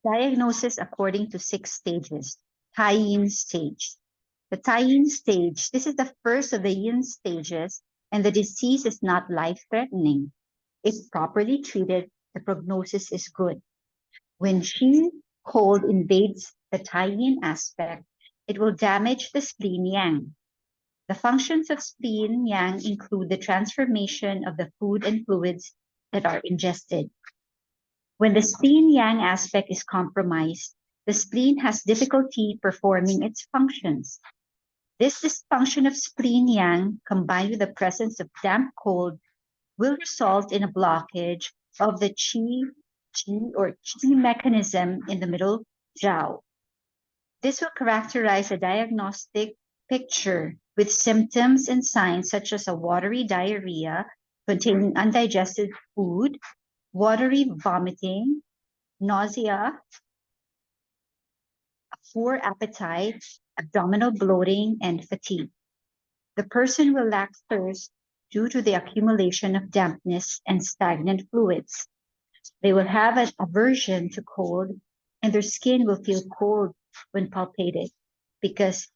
Diagnosis according to 6 stages. Taiyin stage. The Taiyin stage, this is the first of the yin stages, and the disease is not life-threatening. If properly treated, the prognosis is good. When qi cold invades the Taiyin aspect, it will damage the spleen yang. The functions of spleen yang include the transformation of the food and fluids that are ingested. When the spleen yang aspect is compromised, the spleen has difficulty performing its functions. This dysfunction of spleen yang, combined with the presence of damp cold, will result in a blockage of the qi mechanism in the middle jiao. This will characterize a diagnostic picture with symptoms and signs such as a watery diarrhea containing undigested food, watery vomiting, nausea, poor appetite, abdominal bloating, and fatigue. The person will lack thirst due to the accumulation of dampness and stagnant fluids. They will have an aversion to cold, and their skin will feel cold when palpated because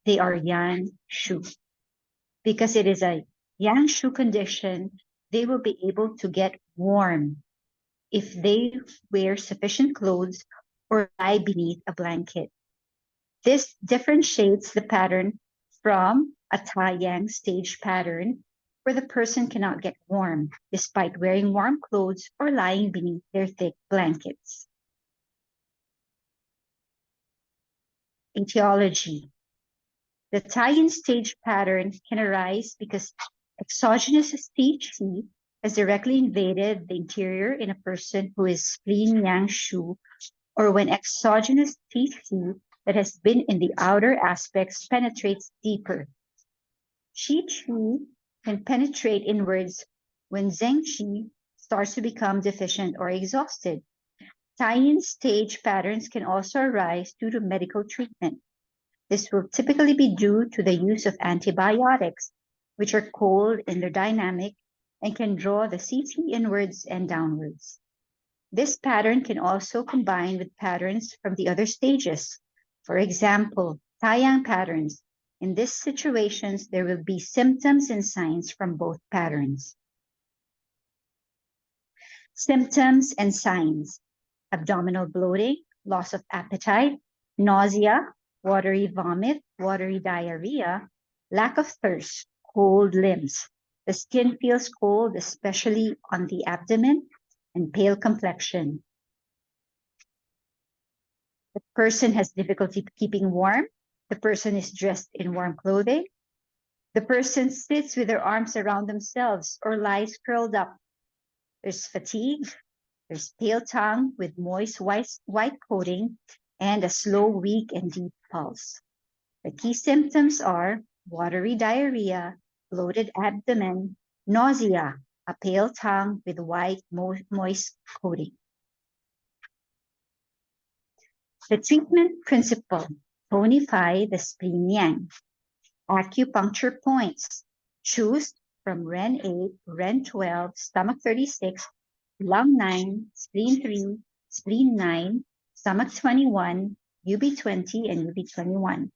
they are yang shu. Because it is a yang shu condition, they will be able to get warm if they wear sufficient clothes or lie beneath a blanket. This differentiates the pattern from a Tai Yang stage pattern where the person cannot get warm despite wearing warm clothes or lying beneath their thick blankets. Etiology. The Taiyin stage pattern can arise because exogenous qi has directly invaded the interior in a person who is spleen yang shu, or when exogenous qi that has been in the outer aspects penetrates deeper. Qi can penetrate inwards when Zang qi starts to become deficient or exhausted. Taiyin stage patterns can also arise due to medical treatment. This will typically be due to the use of antibiotics, which are cold in their dynamic and can draw the qi inwards and downwards. This pattern can also combine with patterns from the other stages. For example, Tai Yang patterns. In these situations, there will be symptoms and signs from both patterns. Symptoms and signs: abdominal bloating, loss of appetite, nausea, watery vomit, watery diarrhea, lack of thirst, cold limbs. The skin feels cold, especially on the abdomen, and pale complexion. The person has difficulty keeping warm. The person is dressed in warm clothing. The person sits with their arms around themselves or lies curled up. There's fatigue. There's pale tongue with moist white coating and a slow, weak, and deep pulse. The key symptoms are watery diarrhea, bloated abdomen, nausea, a pale tongue with white, moist coating. The treatment principle: tonify the spleen yang. Acupuncture points: choose from Ren 8, Ren 12, stomach 36, lung 9, spleen 3, spleen 9, stomach 21, UB20, and UB21.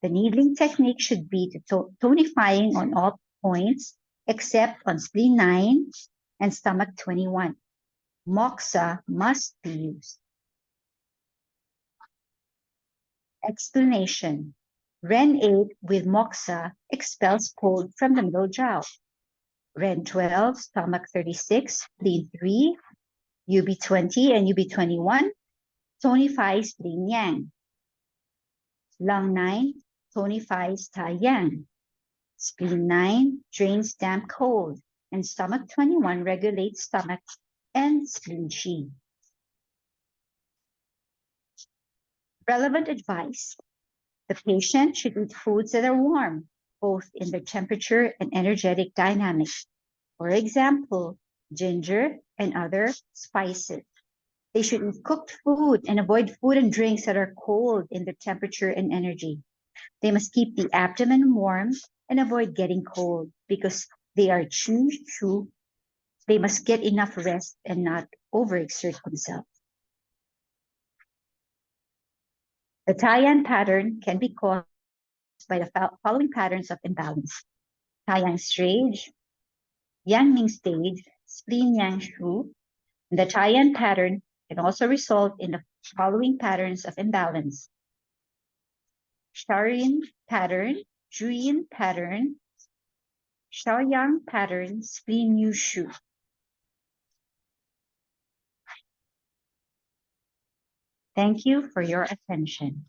The needling technique should be tonifying on all points except on spleen 9 and stomach 21. Moxa must be used. Explanation: Ren 8 with moxa expels cold from the middle jiao. Ren 12, stomach 36, spleen 3, UB20 and UB21 tonifies spleen yang. Lung 9 tonifies Tai Yang. Spleen 9 drains damp cold, and stomach 21 regulates stomach and spleen qi. Relevant advice: the patient should eat foods that are warm, both in their temperature and energetic dynamics. For example, ginger and other spices. They should eat cooked food and avoid food and drinks that are cold in their temperature and energy. They must keep the abdomen warm and avoid getting cold because they are qi shu. They must get enough rest and not overexert themselves. The Taiyin pattern can be caused by the following patterns of imbalance: Tai Yang stage, Yang Ming stage, Spleen Yang Shu. The Taiyin pattern can also result in the following patterns of imbalance: Shaoyin pattern, Juyin pattern, Shaoyang pattern, Spleen Yu Shu. Thank you for your attention.